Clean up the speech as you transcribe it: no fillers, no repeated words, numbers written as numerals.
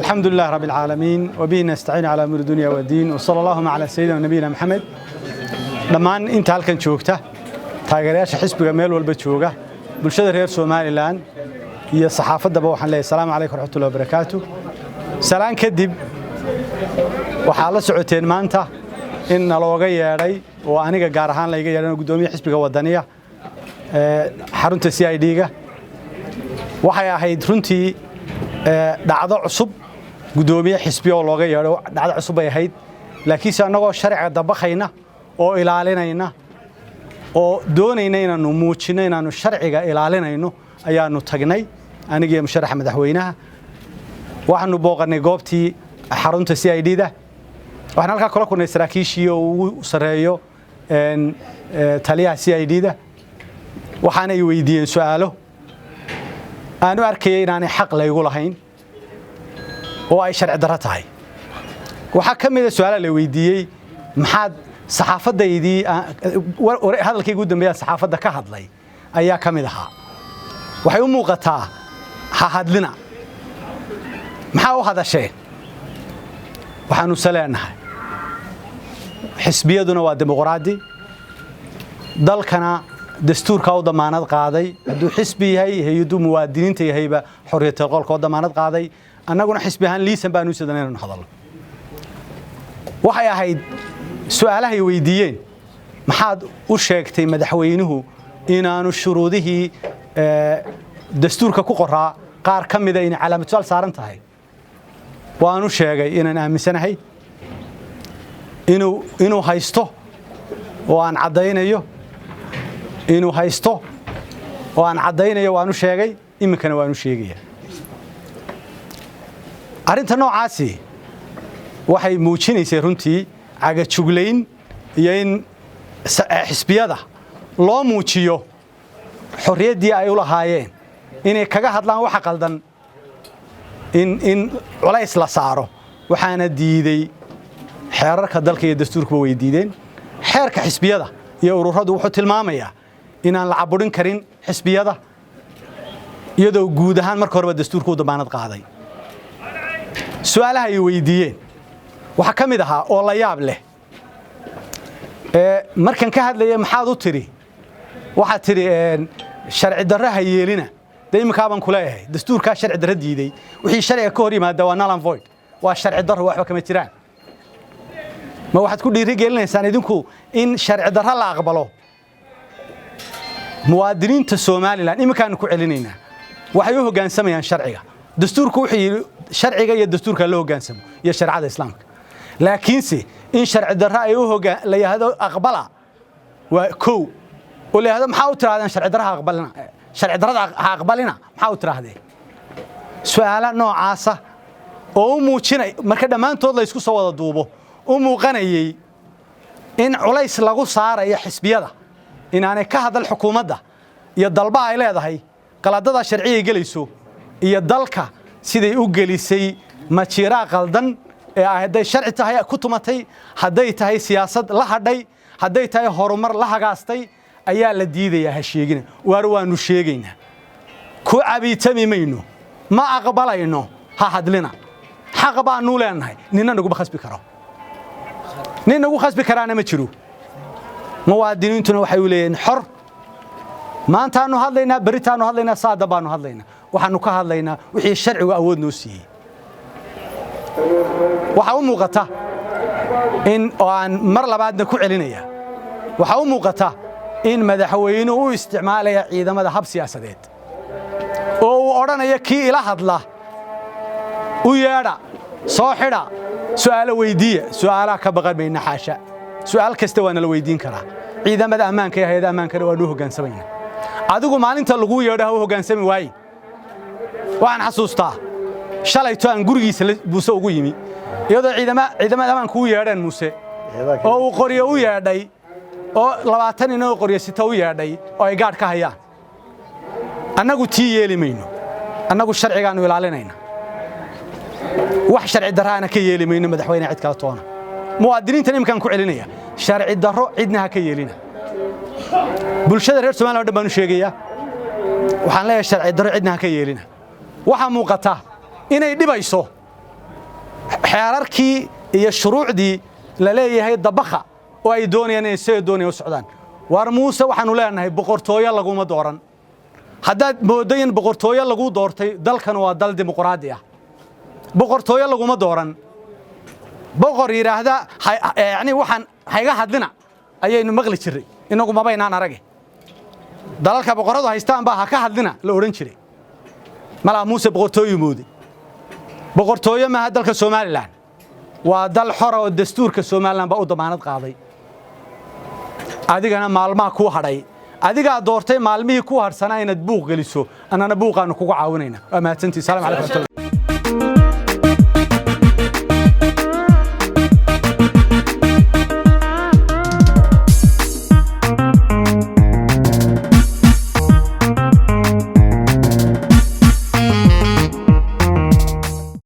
الحمد لله رب العالمين وبه نستعين على أمور الدنيا والدين وصلى الله على سيدنا ونبينا محمد dhammaan inta halkan joogta taageerayaasha xisbiga meel walba jooga bulshada reer Soomaaliland iyo saxaafadaba waxaan leeyahay salaamu calaykum waraxmatullaahi wabarakaatu salaan kadib waxa la socoteen maanta in nalooga yeeray oo aniga gaar ahaan la iga yeeray gudoomiyaha xisbiga wadaniga xarunta CID-ga waxay ahayd runtii dhacdo cusub gudoomiyaha xisbiga oo looga yeeray dhacdo cusub ay ahayd laakiin anagoo sharciga dabaqayna oo ilaalinayna oo doonayna inaanu muujino inaanu sharciga ilaalinayno ayaanu tagnay aniga iyo musharaxa madaxweynaha waxaanu booqanay goobtii xarunta CID-da waxaan halka kala kulnay saraakiishii oo ugu sareeyo taliyaha CID-da waxaana ay weydiiyeen su'aalo aanu arkayay inaanay xaq laygu lahayn oo ay sharci darro tahay waxa kamid ah su'aalaha la weydiiyay maxaad saxaafadaydii hadalkii ugu dambeeyay saxaafada ka hadlay ayaa kamid ahaa waxay u muuqataa ha hadlina maxaa u hadasheen waxaanu saleenahay xisbiyaduna waa dimuqraadi dalkana dastuurka u damaanad qaaday haduu xisbi yahay hay'adu muwaadiniinta yahayba xorriyadda qolka u damaanad qaaday annaguna xisbi ahaan liisan baanu sidanaynaa hadalno waxay ahayd su'aalaha ay weydiiyeen maxaad u sheegtay madaxweynuhu inaanu shuruudihii dastuurka ku qoraa qaar kamid ah in calaamad su'aal saaran tahay waanu sheegay inaan aaminsanahay inuu haysto oo aan cadeynayo inuu haysto oo aan cadeynayo waanu sheegay iminkana waanu sheegayaa arinta noocaasi waxay muujinaysay runtii caga juglayn iyo in xisbiyada loo muujiyo xorriyadii ay u lahaayeen inay kaga hadlaan waxa qaldan in culays la saaro waxaana diiday xeerarka dalka iyo dastuurka way diideen xeerka xisbiyada iyo ururadu wuxuu tilmaamayaa inaan la caburin karin xisbiyada iyadoo guud ahaan marka hore dastuurku u damaanad qaaday su'aalaha ay weydiiyeen waxa kamid ahaa oo la yaab leh markan ka hadlayay maxaad u tiri waxa tiri sharci darro ha yeelina dayimka baan ku leeyahay dastuurka sharci darro diiday wixii sharciga ka hor yimaada waa null and void waa sharci darro waxba kama jiraan ma waxaad ku dhiirigelinaysaan idinku in sharci darro la aqbalo muwaadiniinta Soomaaliland iminkaan ku celinaynaa waxay u hoggaansamayaan sharciga dastuurku wuxuu sharciga iyo dastuurka loo hoggaansamo iyo sharciyada islaamka laakiinse in sharci darro ay u hoggaan la yiraahdo aqbala waa koow oo la yiraahdo maxaa u tiraadaan sharci darro aqbalina sharci darrada aqbalina maxaa u tiraadeen su'aalo noocaas ah oo muujinay marka dhamaantood la isku soo wada duubo oo muuqanayay in culays lagu saarayo xisbiyada inaanay ka hadal xukuumadda iyo dalba ay leedahay qaladada sharciga galayso iyo dalka siday u gelisay majiraa qaldan ee haday sharci tahay ku tumatay haday tahay siyaasad la hadhay haday tahay horumar la hagaastay ayaa la diidayaa ha sheegina waanu sheegaynaa ku cabiitami mayno ma aqbalayno ha hadlina xaq baanu leenahay ninna nagu khasbi karo ninna ugu khasbi karaana ma jiro muwaadiniintuna waxay u leeyeen xor maanta aanu hadlaynaa baritaanu hadlaynaa saada baanu hadlaynaa waxaanu ka hadlaynaa wixii sharcigu awood noo siiyay waxa u muuqata in aan mar labaadna ku celinaya waxa u muuqata in madaxweynuhu uu isticmaalaya ciidamada hab siyaasadeed oo uu oranayo kii ila hadla u yeedha soo xidha su'aalo weydiiya su'aalaha ka baqan bayna xaasha su'aal kasta waa la weydiin karaa ciidamada ammaanka iyo hay'adaha ammaanka waa loo hoggaansamayna adigu maalinta lagu yeedho u hoggaansami waay waxaan xasuustaa shalayto aan gurigiisa buuse ugu yimi iyadoo ciidamada ammaanka u yeedheen muuse oo uu qoriyo u yeedhay oo 20 inoo qoriyo sita u yeedhay oo ay gaad ka hayaan annagu tii yeelimayno annagu sharcigaanu ilaalinayna wax sharci darraana ka yeelimayno madaxweyne cid kala toona muwaadiniinta imkaan ku celinaya sharci darro cidna ha ka yeelina bulshada reer Soomaaliland baan u sheegayaa waxaan leeyahay sharci darro cidna ha ka yeelina waxa muuqata inay dhibayso xeerarkii iyo shuruucdii la leeyahay dabakha oo ay doonayaan inay soo doonayaan socdaan war muuse waxaanu leenahay boqortooyo laguma dooran haddaad moodayn boqortooyo lagu doortay dalkan waa dal dimuqraadi ah boqortooyo laguma dooran boqor yiraahda yani waxaan hayga hadlina ayaynu maqli jiray inagu ma baynaan arage dalalka boqoradu haystaan baa ka hadlina la oran jiray mala muuse boqortooyo moodi boqortooyo ma dalka Soomaaliland waa dal xor oo dastuurka Soomaaliland baa u damaanad qaaday adigana maalmaha ku hadhay adiga doortay maalmihii ku harsanaa inaad buuq geliso anana buuqaanu kugu caawinayna waa mahadsantii salaam alaykum